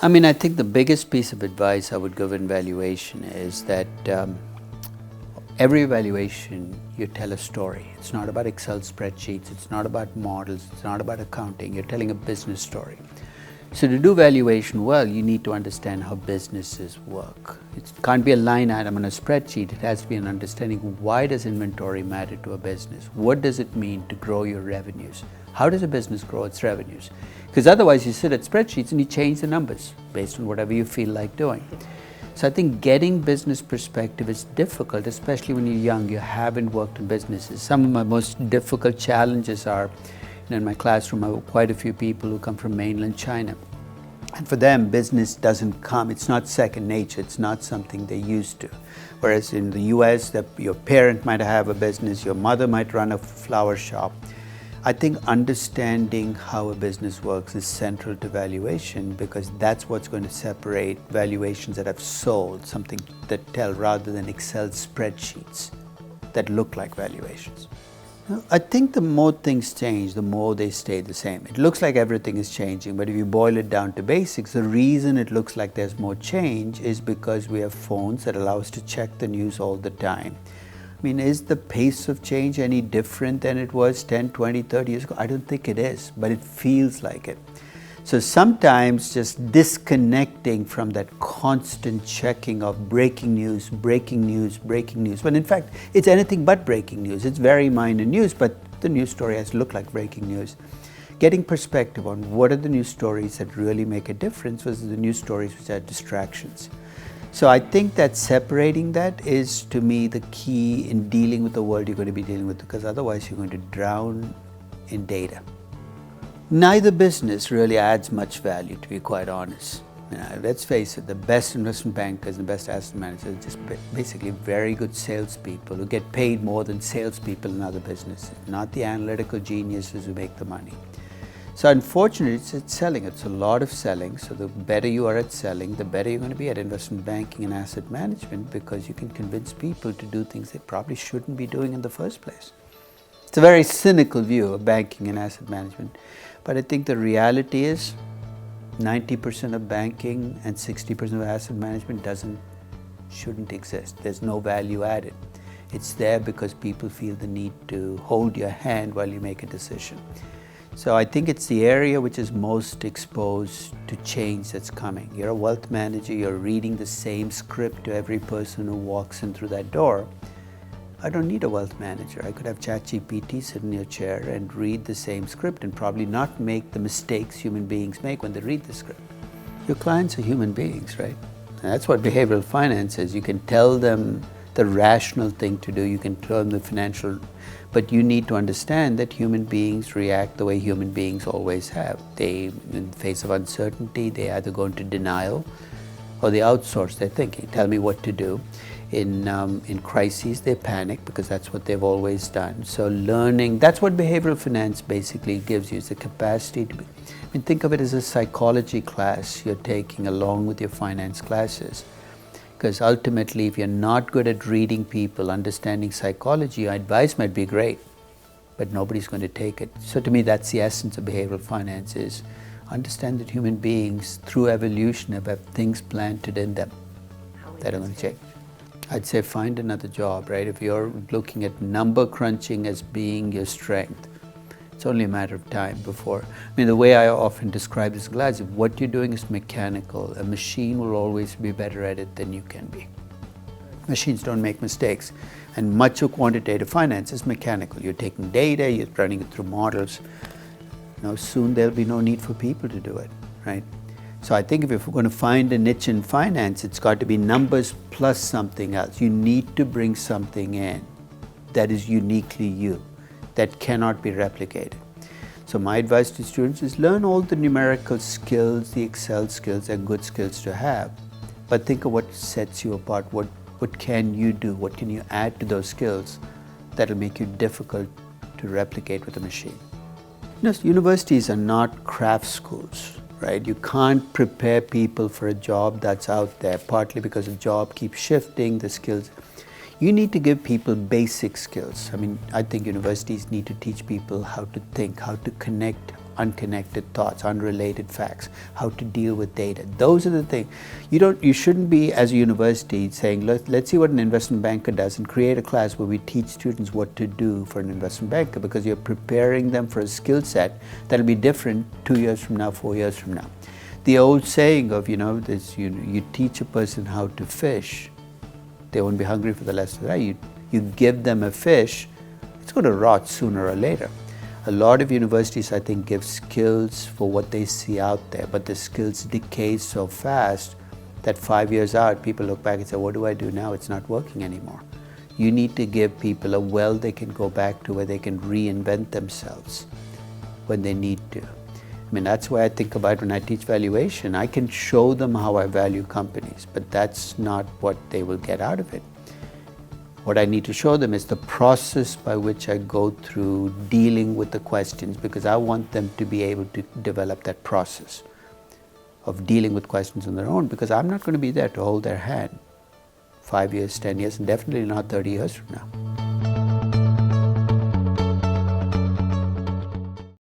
I mean, I think the biggest piece of advice I would give in valuation is that every evaluation, you tell a story. It's not about Excel spreadsheets, it's not about models, it's not about accounting, you're telling a business story. So to do valuation well, you need to understand how businesses work. It can't be a line item on a spreadsheet, it has to be an understanding why does inventory matter to a business? What does it mean to grow your revenues? How does a business grow its revenues? Because otherwise you sit at spreadsheets and you change the numbers based on whatever you feel like doing. So I think getting business perspective is difficult, especially when you're young, you haven't worked in businesses. Some of my most difficult challenges are, in my classroom, I have quite a few people who come from mainland China. And for them, business doesn't come, it's not second nature, it's not something they're used to. Whereas in the US, your parent might have a business, your mother might run a flower shop. I think understanding how a business works is central to valuation because that's what's going to separate valuations that have sold, something that tell rather than Excel spreadsheets that look like valuations. I think the more things change, the more they stay the same. It looks like everything is changing, but if you boil it down to basics, the reason it looks like there's more change is because we have phones that allow us to check the news all the time. I mean, is the pace of change any different than it was 10, 20, 30 years ago? I don't think it is, but it feels like it. So sometimes just disconnecting from that constant checking of breaking news, breaking news, breaking news, when in fact it's anything but breaking news. It's very minor news, but the news story has to look like breaking news. Getting perspective on what are the news stories that really make a difference versus the news stories which are distractions. So I think that separating that is, to me, the key in dealing with the world you're going to be dealing with, because otherwise you're going to drown in data. Neither business really adds much value, to be quite honest. Let's face it, the best investment bankers and the best asset managers are just basically very good salespeople who get paid more than salespeople in other businesses, not the analytical geniuses who make the money. So unfortunately, it's selling. It's a lot of selling. So the better you are at selling, the better you're going to be at investment banking and asset management because you can convince people to do things they probably shouldn't be doing in the first place. It's a very cynical view of banking and asset management. But I think the reality is 90% of banking and 60% of asset management shouldn't exist. There's no value added. It's there because people feel the need to hold your hand while you make a decision. So I think it's the area which is most exposed to change that's coming. You're a wealth manager, you're reading the same script to every person who walks in through that door. I don't need a wealth manager. I could have ChatGPT sit in your chair and read the same script and probably not make the mistakes human beings make when they read the script. Your clients are human beings, right? And that's what behavioral finance is. You can tell them the rational thing to do, you can tell them the financial, but you need to understand that human beings react the way human beings always have. They, in the face of uncertainty, they either go into denial or they outsource their thinking. Tell me what to do. In crises, they panic because that's what they've always done. So learning, that's what behavioral finance basically gives you, is the capacity to be. I mean, think of it as a psychology class you're taking along with your finance classes. Because ultimately, if you're not good at reading people, understanding psychology, your advice might be great, but nobody's going to take it. So to me, that's the essence of behavioral finance, is understand that human beings, through evolution, have things planted in them that are going to change. I'd say find another job, right? If you're looking at number crunching as being your strength, it's only a matter of time before. I mean, the way I often describe this class, if what you're doing is mechanical, a machine will always be better at it than you can be. Machines don't make mistakes. And much of quantitative finance is mechanical. You're taking data, you're running it through models. Now, soon there'll be no need for people to do it, right? So I think if we're going to find a niche in finance, it's got to be numbers plus something else. You need to bring something in that is uniquely you, that cannot be replicated. So my advice to students is learn all the numerical skills, the Excel skills are good skills to have, but think of what sets you apart. What can you do? What can you add to those skills that'll make you difficult to replicate with a machine? You know, universities are not craft schools, right? You can't prepare people for a job that's out there, partly because the job keeps shifting, the skills. You need to give people basic skills. I mean, I think universities need to teach people how to think, how to connect unconnected thoughts, unrelated facts, how to deal with data. Those are the things. You shouldn't be, as a university, saying, let's see what an investment banker does and create a class where we teach students what to do for an investment banker, because you're preparing them for a skill set that'll be different 2 years from now, 4 years from now. The old saying of, you teach a person how to fish, they won't be hungry for the rest of the day. You give them a fish, it's going to rot sooner or later. A lot of universities, I think, give skills for what they see out there, but the skills decay so fast that 5 years out, people look back and say, what do I do now? It's not working anymore. You need to give people a well they can go back to, where they can reinvent themselves when they need to. I mean, that's why I think about when I teach valuation. I can show them how I value companies, but that's not what they will get out of it. What I need to show them is the process by which I go through dealing with the questions, because I want them to be able to develop that process of dealing with questions on their own, because I'm not going to be there to hold their hand 5 years, 10 years, and definitely not 30 years from now.